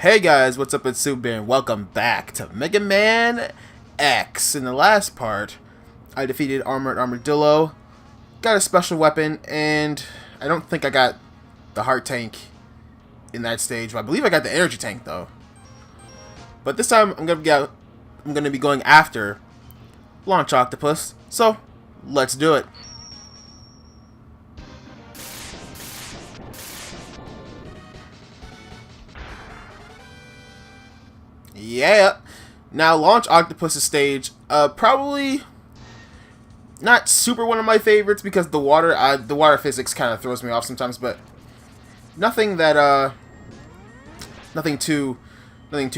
Hey guys, what's up? It's Super Bear and welcome back to Mega Man X. In the last part, I defeated Armored Armadillo, got a special weapon, and I don't think I got the heart tank in that stage. I believe I got the energy tank though. But this time I'm gonna be going after Launch Octopus. So let's do it. Yeah. Now, Launch Octopus' stage, probably not super one of my favorites because the water physics kind of throws me off sometimes, but nothing that nothing too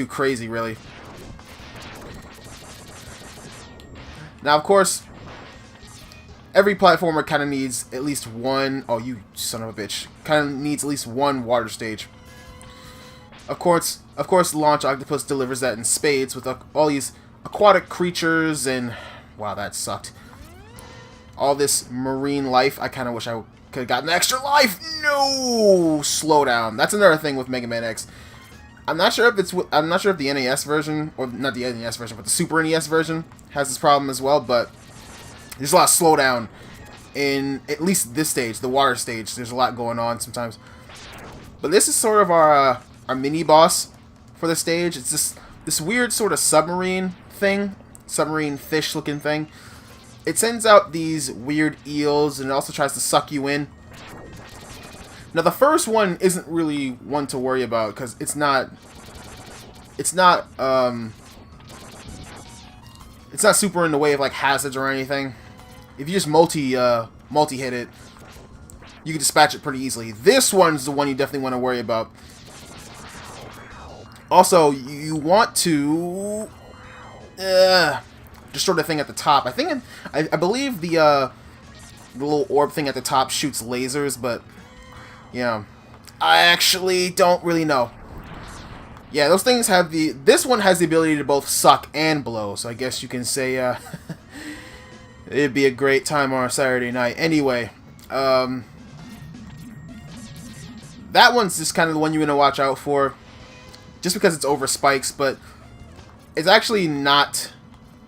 crazy really. Now, of course, every platformer kind of needs at least one. Oh, you son of a bitch! Kind of needs at least one water stage. Of course, Launch Octopus delivers that in spades with all these aquatic creatures and... Wow, that sucked. All this marine life. I kind of wish I could have gotten extra life. No! Slow down. That's another thing with Mega Man X. I'm not sure if the NES version, or not the NES version, but the Super NES version has this problem as well, but there's a lot of slowdown in at least this stage, the water stage. There's a lot going on sometimes. But this is sort of our mini boss for the stage. It's this weird sort of submarine fish looking thing. It sends out these weird eels and it also tries to suck you in. Now the first one isn't really one to worry about because it's not super in the way of like hazards or anything. If you just multi hit it, you can dispatch it pretty easily. This one's the one you definitely want to worry about. Also, you want to destroy the thing at the top. I believe the little orb thing at the top shoots lasers, but yeah, I actually don't really know. Yeah, those things have this one has the ability to both suck and blow, so I guess you can say it'd be a great time on a Saturday night. Anyway, that one's just kind of the one you want to watch out for. Just because it's over spikes, but it's actually not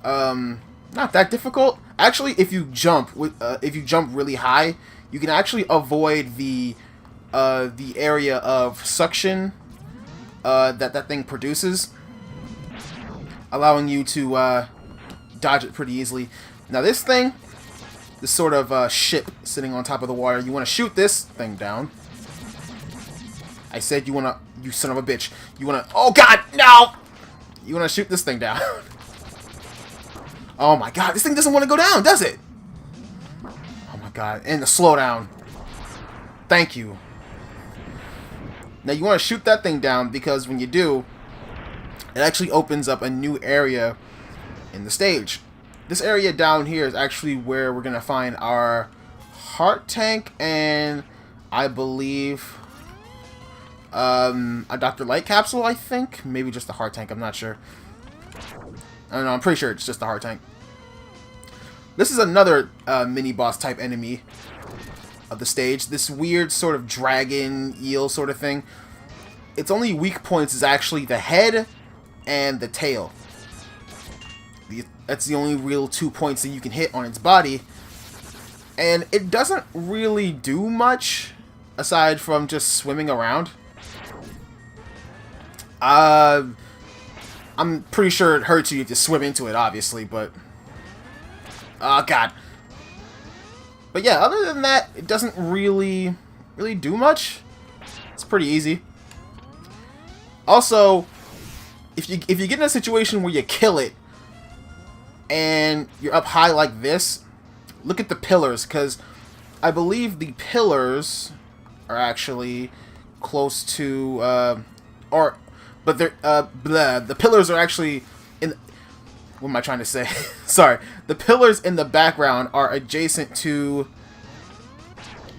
that difficult. Actually, if you jump really high, you can actually avoid the area of suction that thing produces, allowing you to dodge it pretty easily. Now this thing, this sort of ship sitting on top of the water, you want to shoot this thing down. I said you wanna, you son of a bitch. You wanna, oh god, no! You wanna shoot this thing down. Oh my god, this thing doesn't want to go down, does it? Oh my god, and the slowdown. Thank you. Now you want to shoot that thing down because when you do, it actually opens up a new area in the stage. This area down here is actually where we're gonna find our heart tank and I believe a Dr. Light capsule, I think. Maybe just the heart tank, I'm not sure. I don't know, I'm pretty sure it's just the heart tank. This is another mini-boss type enemy of the stage. This weird sort of dragon, eel sort of thing. Its only weak points is actually the head and the tail. That's the only real 2 points that you can hit on its body. And it doesn't really do much aside from just swimming around. I'm pretty sure it hurts you if you swim into it, obviously, but... Oh, God. But yeah, other than that, it doesn't really do much. It's pretty easy. Also, if you get in a situation where you kill it, and you're up high like this, look at the pillars, because I believe the pillars are actually close to, but they're, the pillars are actually in, what am I trying to say? Sorry. The pillars in the background are adjacent to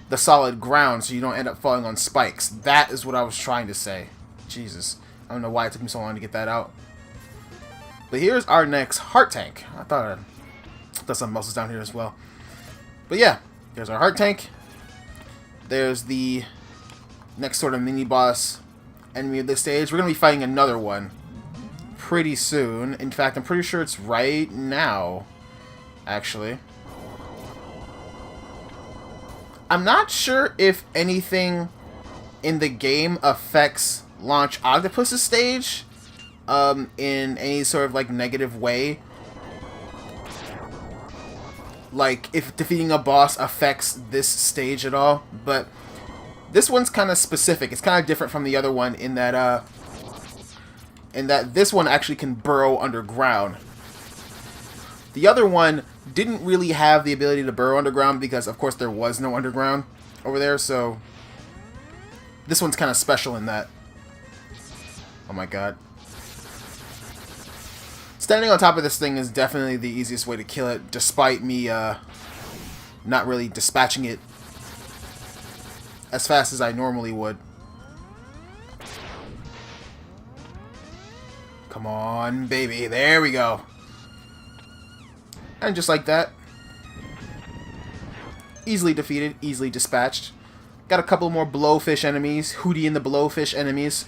the solid ground, so you don't end up falling on spikes. That is what I was trying to say. Jesus. I don't know why it took me so long to get that out. But here's our next heart tank. I thought something else was down here as well. But yeah, there's our heart tank. There's the next sort of mini-boss enemy of this stage. We're going to be fighting another one pretty soon. In fact, I'm pretty sure it's right now, actually. I'm not sure if anything in the game affects Launch Octopus's stage in any sort of like negative way. Like if defeating a boss affects this stage at all, but this one's kind of specific. It's kind of different from the other one in that this one actually can burrow underground. The other one didn't really have the ability to burrow underground because, of course, there was no underground over there, so this one's kind of special in that. Oh my god. Standing on top of this thing is definitely the easiest way to kill it, despite me not really dispatching it as fast as I normally would. Come on, baby. There we go. And just like that, easily defeated, easily dispatched. Got a couple more blowfish enemies, Hootie and the blowfish enemies.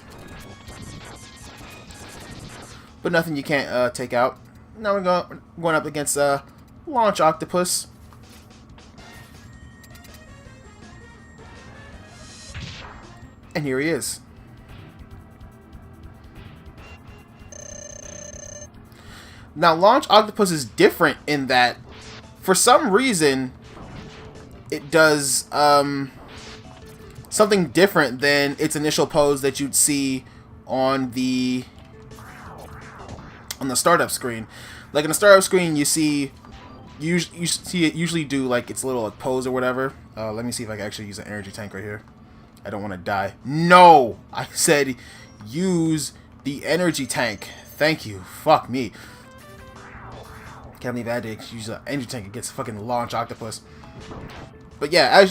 But nothing you can't take out. Now we're going up against Launch Octopus. And here he is. Now, Launch Octopus is different in that, for some reason, it does something different than its initial pose that you'd see on the startup screen. Like in the startup screen, you see it usually do like its little pose or whatever. Let me see if I can actually use an energy tank right here. I don't want to die. No! I said use the energy tank. Thank you. Fuck me. Can't believe I had to use an energy tank against fucking Launch Octopus. But yeah,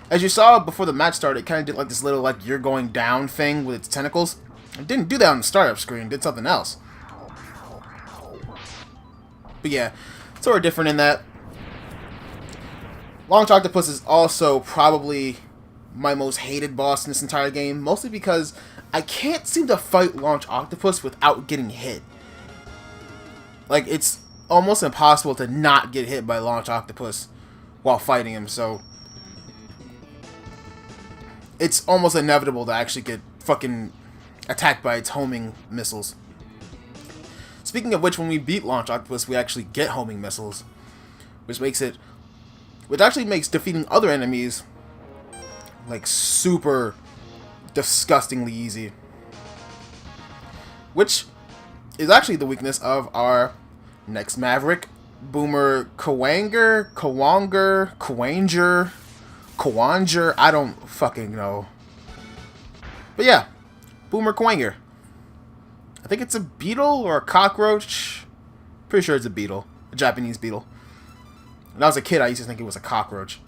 as you saw before the match started, it kind of did like this little like you're going down thing with its tentacles. It didn't do that on the startup screen. It did something else. But yeah, sort of different in that. Launch Octopus is also probably my most hated boss in this entire game, mostly because I can't seem to fight Launch Octopus without getting hit. Like, it's almost impossible to not get hit by Launch Octopus while fighting him, so it's almost inevitable to actually get fucking attacked by its homing missiles. Speaking of which, when we beat Launch Octopus, we actually get homing missiles, which actually makes defeating other enemies like super disgustingly easy. Which is actually the weakness of our next Maverick, Boomer Kuwanger, I don't fucking know. But yeah, Boomer Kuwanger. I think it's a beetle or a cockroach. Pretty sure it's a beetle, a Japanese beetle. When I was a kid, I used to think it was a cockroach.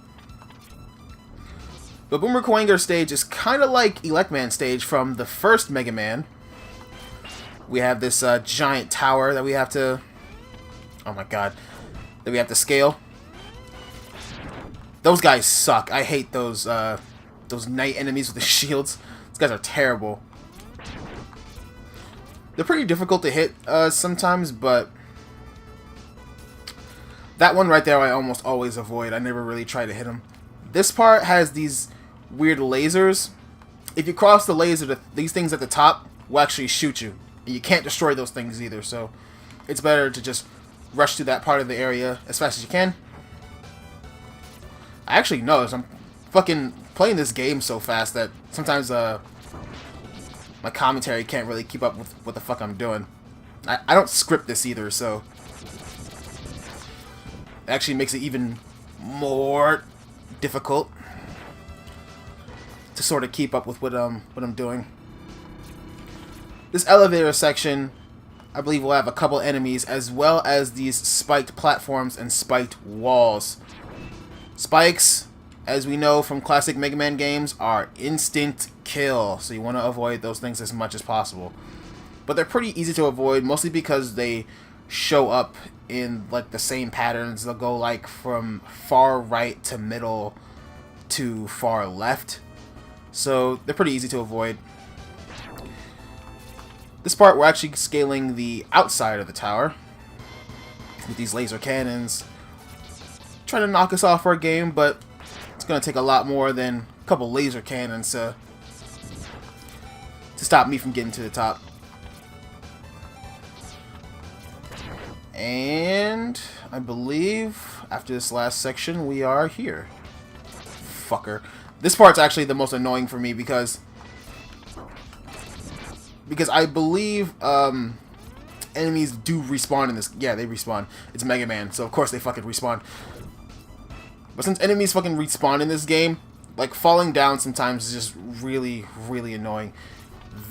But Boomer Kuwanger's stage is kind of like Electman stage from the first Mega Man. We have this giant tower that we have to... Oh my god. That we have to scale. Those guys suck. I hate those night enemies with the shields. These guys are terrible. They're pretty difficult to hit sometimes, but... That one right there I almost always avoid. I never really try to hit them. This part has these weird lasers. If you cross the laser, these things at the top will actually shoot you. And you can't destroy those things either, so it's better to just rush through that part of the area as fast as you can. I actually noticed I'm fucking playing this game so fast that sometimes my commentary can't really keep up with what the fuck I'm doing. I don't script this either, so it actually makes it even more difficult to sort of keep up with what I'm doing. This elevator section, I believe, will have a couple enemies as well as these spiked platforms and spiked walls. Spikes, as we know from classic Mega Man games, are instant kill, so you want to avoid those things as much as possible. But they're pretty easy to avoid, mostly because they show up in like the same patterns. They'll go like from far right to middle to far left, so they're pretty easy to avoid. This part, we're actually scaling the outside of the tower with these laser cannons. Trying to knock us off our game, but it's going to take a lot more than a couple laser cannons to stop me from getting to the top. And I believe after this last section, we are here. Fucker. This part's actually the most annoying for me because I believe enemies do respawn in this. Yeah, they respawn. It's Mega Man, so of course they fucking respawn. But since enemies fucking respawn in this game, like falling down sometimes is just really, really annoying.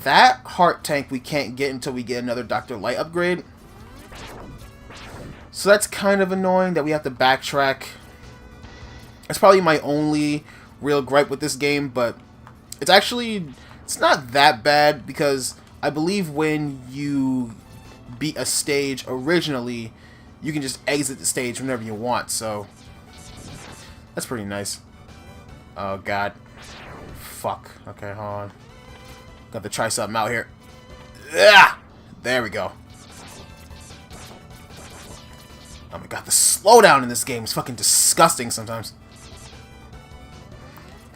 That heart tank we can't get until we get another Dr. Light upgrade. So that's kind of annoying that we have to backtrack. That's probably my only real gripe with this game, but it's not that bad because I believe when you beat a stage originally, you can just exit the stage whenever you want, so that's pretty nice. Oh god. Fuck. Okay, hold on. Got to try something out here. Ugh! There we go. Oh my god, the slowdown in this game is fucking disgusting sometimes.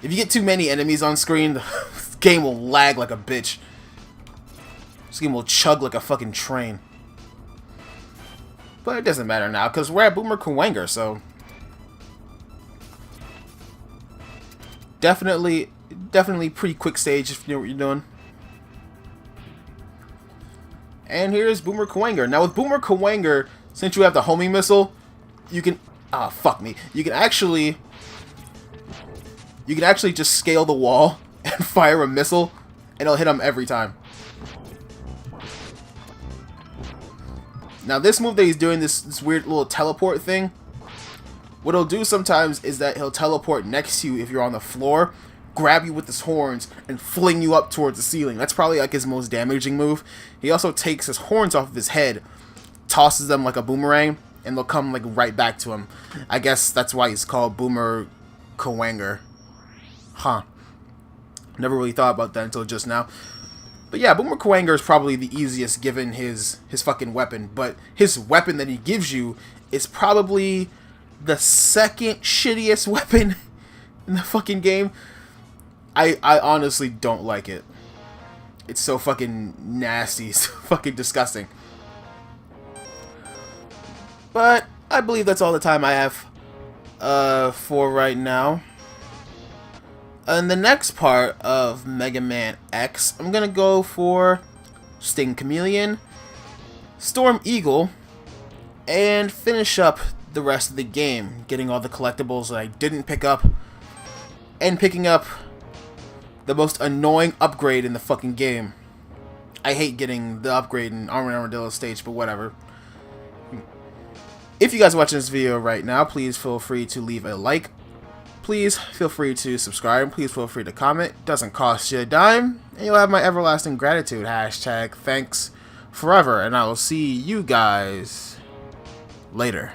If you get too many enemies on screen, the game will lag like a bitch. This game will chug like a fucking train. But it doesn't matter now, because we're at Boomer Kuwanger, so definitely pretty quick stage if you know what you're doing. And here's Boomer Kuwanger. Now with Boomer Kuwanger, since you have the homing missile, you can fuck me. You can actually just scale the wall and fire a missile, and it'll hit him every time. Now this move that he's doing, this weird little teleport thing, what he'll do sometimes is that he'll teleport next to you if you're on the floor, grab you with his horns, and fling you up towards the ceiling. That's probably like his most damaging move. He also takes his horns off of his head, tosses them like a boomerang, and they'll come like right back to him. I guess that's why he's called Boomer Kuwanger. Huh. Never really thought about that until just now. But yeah, Boomer Kuwanger is probably the easiest given his fucking weapon. But his weapon that he gives you is probably the second shittiest weapon in the fucking game. I honestly don't like it. It's so fucking nasty. It's fucking disgusting. But I believe that's all the time I have for right now. In the next part of Mega Man X, I'm going to go for Sting Chameleon, Storm Eagle, and finish up the rest of the game, getting all the collectibles that I didn't pick up, and picking up the most annoying upgrade in the fucking game. I hate getting the upgrade in Armored Armadillo stage, but whatever. If you guys are watching this video right now, please feel free to leave a like. Please feel free to subscribe. Please feel free to comment. Doesn't cost you a dime. And you'll have my everlasting gratitude. Hashtag thanks forever. And I will see you guys later.